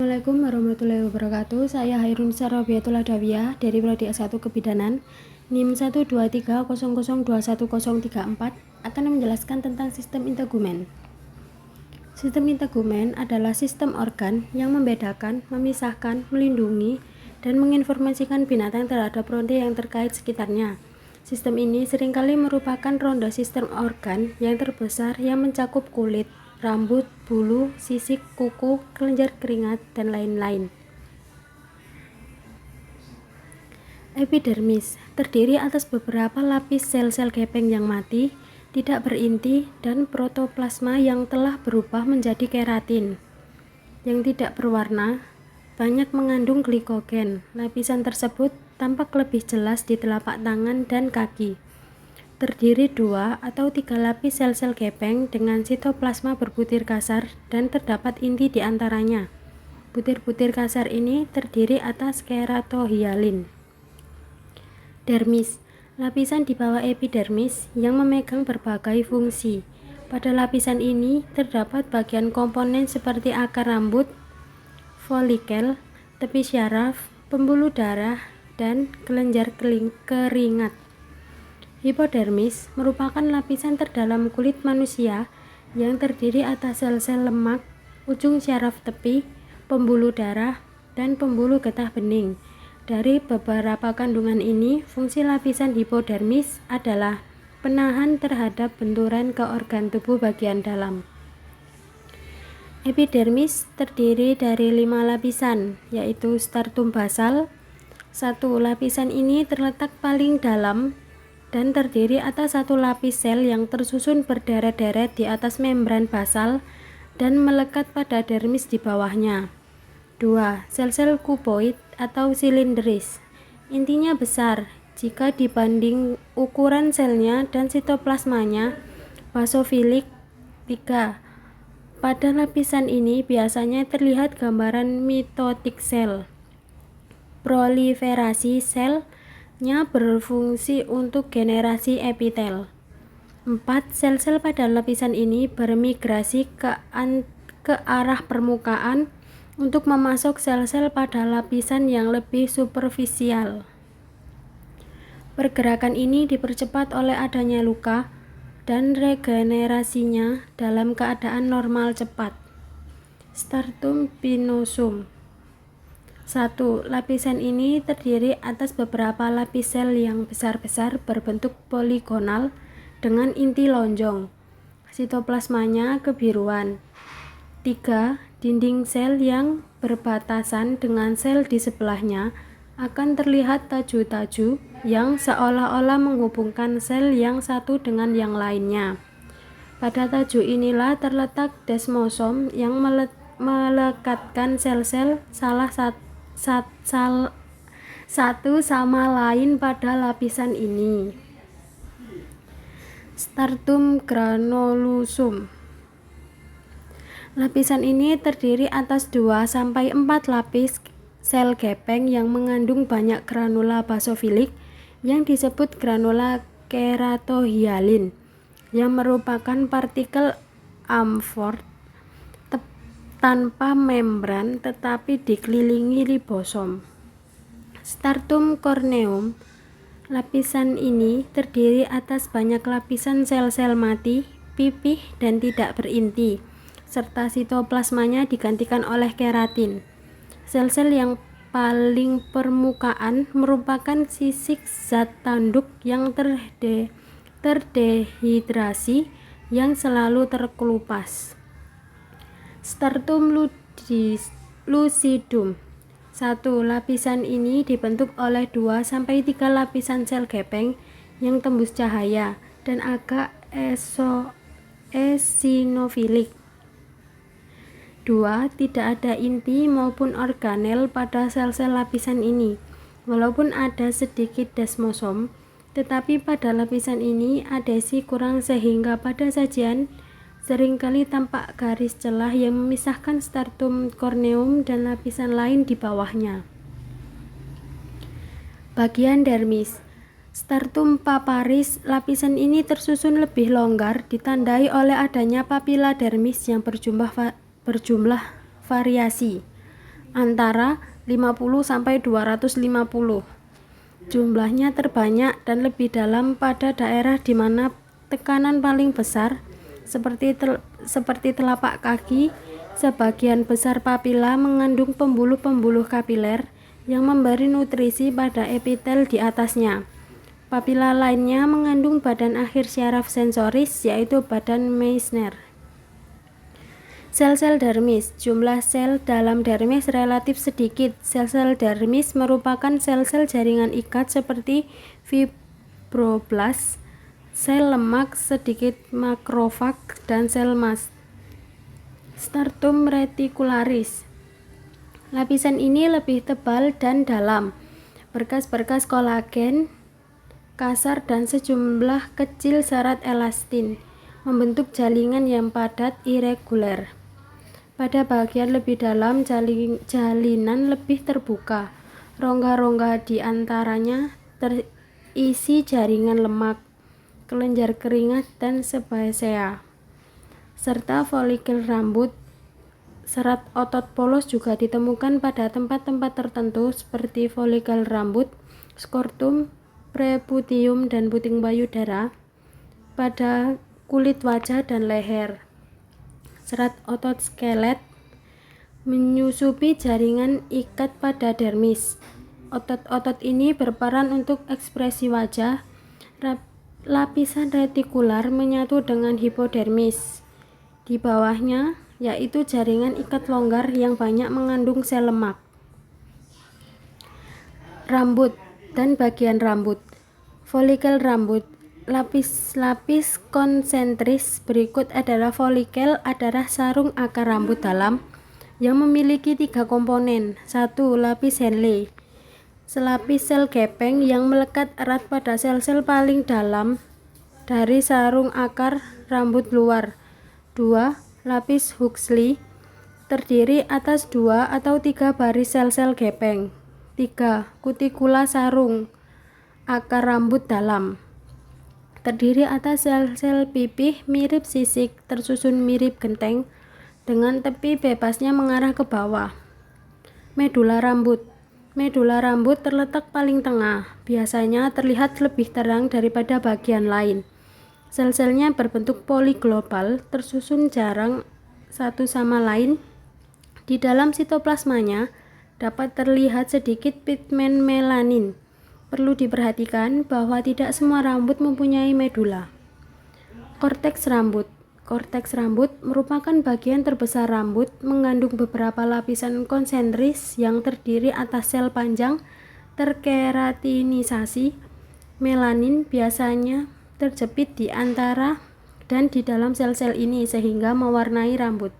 Assalamualaikum warahmatullahi wabarakatuh. Saya Hairun Sarabiatul Adawiyah dari Prodi S1 Kebidanan NIM 12300202134 akan menjelaskan tentang sistem integumen. Sistem integumen adalah sistem organ yang membedakan, memisahkan, melindungi, dan menginformasikan binatang terhadap ronde yang terkait sekitarnya. Sistem ini seringkali merupakan ronde sistem organ yang terbesar yang mencakup kulit, rambut, bulu, sisik, kuku, kelenjar keringat, dan lain-lain. Epidermis terdiri atas beberapa lapis sel-sel gepeng yang mati, tidak berinti, dan protoplasma yang telah berubah menjadi keratin yang tidak berwarna, banyak mengandung glikogen. Lapisan tersebut tampak lebih jelas di telapak tangan dan kaki. Terdiri 2 atau 3 lapis sel-sel gepeng dengan sitoplasma berbutir kasar dan terdapat inti di antaranya. Butir-butir kasar ini terdiri atas keratohyalin. Dermis, lapisan di bawah epidermis yang memegang berbagai fungsi. Pada lapisan ini terdapat bagian komponen seperti akar rambut, folikel, tepi syaraf, pembuluh darah, dan kelenjar keringat. Hipodermis merupakan lapisan terdalam kulit manusia yang terdiri atas sel-sel lemak, ujung syaraf tepi, pembuluh darah, dan pembuluh getah bening. Dari beberapa kandungan ini, fungsi lapisan hipodermis adalah penahan terhadap benturan ke organ tubuh bagian dalam. Epidermis terdiri dari 5 lapisan, yaitu stratum basal. 1. Lapisan ini terletak paling dalam dan terdiri atas 1 lapis sel yang tersusun berderet-deret di atas membran basal dan melekat pada dermis di bawahnya. 2. Sel-sel kuboid atau silindris. Intinya besar jika dibanding ukuran selnya dan sitoplasmanya. Basofilik. 3. Pada lapisan ini biasanya terlihat gambaran mitotik sel. Proliferasi sel berfungsi untuk generasi epitel. 4. Sel-sel pada lapisan ini bermigrasi ke arah permukaan untuk memasok sel-sel pada lapisan yang lebih superficial. Pergerakan ini dipercepat oleh adanya luka dan regenerasinya dalam keadaan normal cepat. Stratum pinosum. 1. Lapisan ini terdiri atas beberapa lapis sel yang besar-besar berbentuk poligonal dengan inti lonjong. Sitoplasmanya kebiruan. 3. Dinding sel yang berbatasan dengan sel di sebelahnya akan terlihat taju-taju yang seolah-olah menghubungkan sel yang satu dengan yang lainnya. Pada taju inilah terletak desmosom yang melekatkan sel-sel satu sama lain pada lapisan ini. Stratum granulosusum. Lapisan ini terdiri atas 2-4 lapis sel gepeng yang mengandung banyak granula basofilik yang disebut granula keratohyalin, yang merupakan partikel amfor tanpa membran tetapi dikelilingi ribosom. Stratum corneum. Lapisan ini terdiri atas banyak lapisan sel-sel mati, pipih, dan tidak berinti, serta sitoplasmanya digantikan oleh keratin. Sel-sel yang paling permukaan merupakan sisik zat tanduk yang terdehidrasi yang selalu terkelupas. Stratum lucidum. 1. Lapisan ini dibentuk oleh 2-3 lapisan sel gepeng yang tembus cahaya dan agak eosinofilik. 2. Tidak ada inti maupun organel pada sel-sel lapisan ini. Walaupun ada sedikit desmosom, tetapi pada lapisan ini adhesi kurang sehingga pada sajian seringkali tampak garis celah yang memisahkan stratum corneum dan lapisan lain di bawahnya. Bagian dermis. Stratum paparis. Lapisan ini tersusun lebih longgar, ditandai oleh adanya papila dermis yang berjumlah variasi. antara 50 sampai 250. Jumlahnya terbanyak dan lebih dalam pada daerah di mana tekanan paling besar seperti telapak kaki. Sebagian besar papila mengandung pembuluh-pembuluh kapiler yang memberi nutrisi pada epitel di atasnya. Papila lainnya mengandung badan akhir syaraf sensoris, yaitu badan Meissner. Sel-sel dermis. Jumlah sel dalam dermis relatif sedikit. Sel-sel dermis merupakan sel-sel jaringan ikat seperti fibroblas, sel lemak sedikit, makrofag, dan sel mast. Stratum reticularis. Lapisan ini lebih tebal dan dalam. Berkas-berkas kolagen kasar dan sejumlah kecil serat elastin membentuk jaringan yang padat irregular. Pada bagian lebih dalam jalinan lebih terbuka. Rongga-rongga di antaranya terisi jaringan lemak, kelenjar keringat, dan sebasea, serta folikel rambut. Serat otot polos juga ditemukan pada tempat-tempat tertentu seperti folikel rambut, skrotum, preputium, dan puting payudara, pada kulit wajah dan leher. Serat otot skelet menyusupi jaringan ikat pada dermis. Otot-otot ini berperan untuk ekspresi wajah. Lapisan retikular menyatu dengan hipodermis di bawahnya, yaitu jaringan ikat longgar yang banyak mengandung sel lemak. Rambut dan bagian rambut. Folikel rambut. Lapis-lapis konsentris berikut adalah folikel adalah sarung akar rambut dalam yang memiliki 3 komponen. 1. Lapis Henle. Selapis sel gepeng yang melekat erat pada sel-sel paling dalam dari sarung akar rambut luar. 2. Lapis Huxley, terdiri atas 2 atau 3 baris sel-sel gepeng. 3. Kutikula sarung akar rambut dalam, terdiri atas sel-sel pipih mirip sisik tersusun mirip genteng dengan tepi bebasnya mengarah ke bawah. Medula rambut. Medula rambut terletak paling tengah, biasanya terlihat lebih terang daripada bagian lain. Sel-selnya berbentuk poliglobal, tersusun jarang satu sama lain. Di dalam sitoplasmanya dapat terlihat sedikit pigmen melanin. Perlu diperhatikan bahwa tidak semua rambut mempunyai medula. Korteks rambut. Korteks rambut merupakan bagian terbesar rambut, mengandung beberapa lapisan konsentris yang terdiri atas sel panjang terkeratinisasi. Melanin biasanya terjepit di antara dan di dalam sel-sel ini sehingga mewarnai rambut.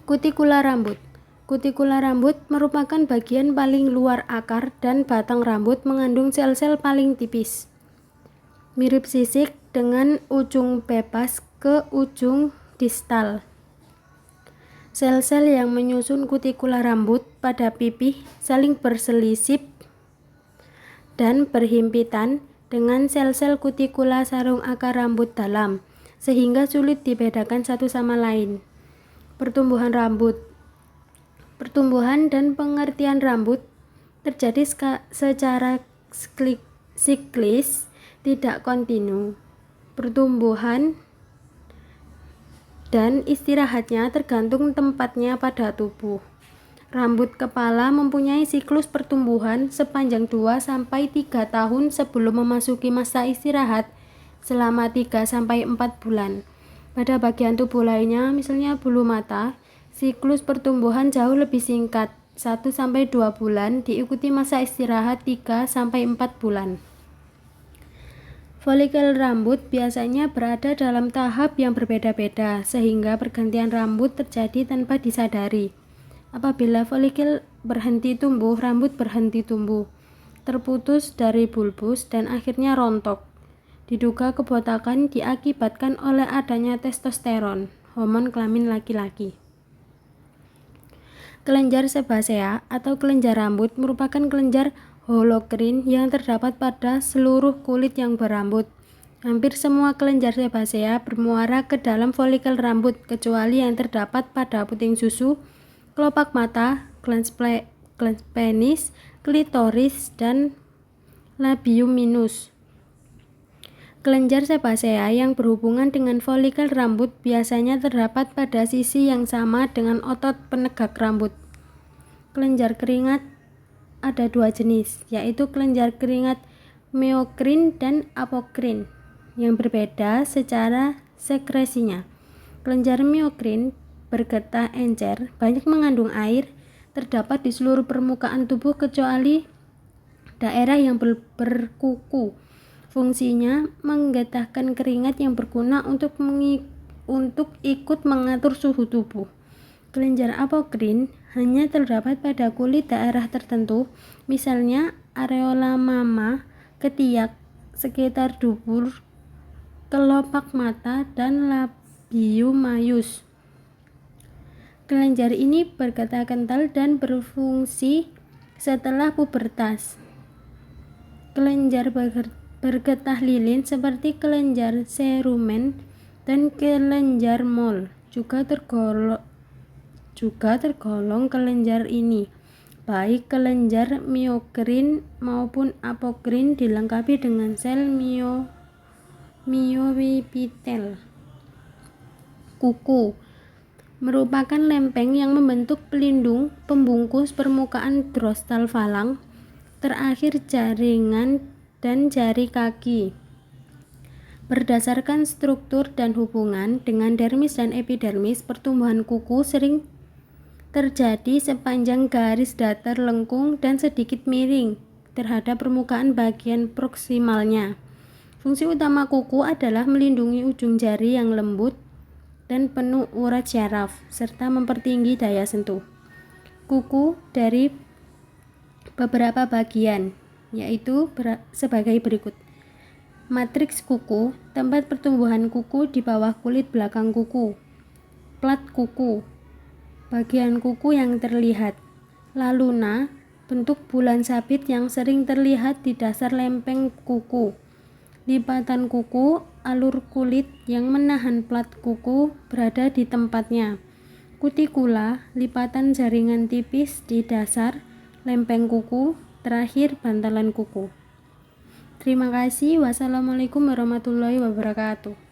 Kutikula rambut. Kutikula rambut merupakan bagian paling luar akar dan batang rambut, mengandung sel-sel paling tipis, mirip sisik dengan ujung bebas ke ujung distal. Sel-sel yang menyusun kutikula rambut pada pipih saling berselisip dan berhimpitan dengan sel-sel kutikula sarung akar rambut dalam, sehingga sulit dibedakan satu sama lain. Pertumbuhan rambut. Pertumbuhan dan pengertian rambut terjadi secara siklis, tidak kontinu. Pertumbuhan dan istirahatnya tergantung tempatnya pada tubuh. Rambut kepala mempunyai siklus pertumbuhan sepanjang 2-3 tahun sebelum memasuki masa istirahat selama 3-4 bulan. Pada bagian tubuh lainnya, misalnya bulu mata, siklus pertumbuhan jauh lebih singkat, 1-2 bulan, diikuti masa istirahat 3-4 bulan. Folikel rambut biasanya berada dalam tahap yang berbeda-beda, sehingga pergantian rambut terjadi tanpa disadari. Apabila folikel berhenti tumbuh, rambut berhenti tumbuh, terputus dari bulbus, dan akhirnya rontok. Diduga kebotakan diakibatkan oleh adanya testosteron, hormon kelamin laki-laki. Kelenjar sebasea atau kelenjar rambut merupakan kelenjar holokrin yang terdapat pada seluruh kulit yang berambut. Hampir semua kelenjar sebasea bermuara ke dalam folikel rambut, kecuali yang terdapat pada puting susu, kelopak mata, glans penis, klitoris, dan labium minus. Kelenjar sebasea yang berhubungan dengan folikel rambut biasanya terdapat pada sisi yang sama dengan otot penegak rambut. Kelenjar keringat ada dua jenis, yaitu kelenjar keringat meokrin dan apokrin, yang berbeda secara sekresinya. Kelenjar meokrin bergetah encer, banyak mengandung air, terdapat di seluruh permukaan tubuh kecuali daerah yang berkuku. Fungsinya menggetahkan keringat yang berguna untuk ikut mengatur suhu tubuh. Kelenjar apokrin hanya terdapat pada kulit daerah tertentu, misalnya areola mama, ketiak, sekitar dubur, kelopak mata, dan labium majus. Kelenjar ini bergetah kental dan berfungsi setelah pubertas. Kelenjar bergetah lilin seperti kelenjar cerumen dan kelenjar mole juga tergolong kelenjar ini. Baik kelenjar meokrin maupun apokrin dilengkapi dengan sel myoepitel. Kuku merupakan lempeng yang membentuk pelindung pembungkus permukaan drostal falang, terakhir jaringan dan jari kaki. Berdasarkan struktur dan hubungan dengan dermis dan epidermis, pertumbuhan kuku sering terjadi sepanjang garis datar lengkung dan sedikit miring terhadap permukaan bagian proksimalnya. Fungsi utama kuku adalah melindungi ujung jari yang lembut dan penuh urat syaraf, serta mempertinggi daya sentuh. Kuku dari beberapa bagian, yaitu sebagai berikut. Matriks kuku, tempat pertumbuhan kuku di bawah kulit belakang kuku. Plat kuku, bagian kuku yang terlihat. Laluna, bentuk bulan sabit yang sering terlihat di dasar lempeng kuku. Lipatan kuku, alur kulit yang menahan plat kuku berada di tempatnya. Kutikula, lipatan jaringan tipis di dasar lempeng kuku. Terakhir, bantalan kuku. Terima kasih. Wassalamualaikum warahmatullahi wabarakatuh.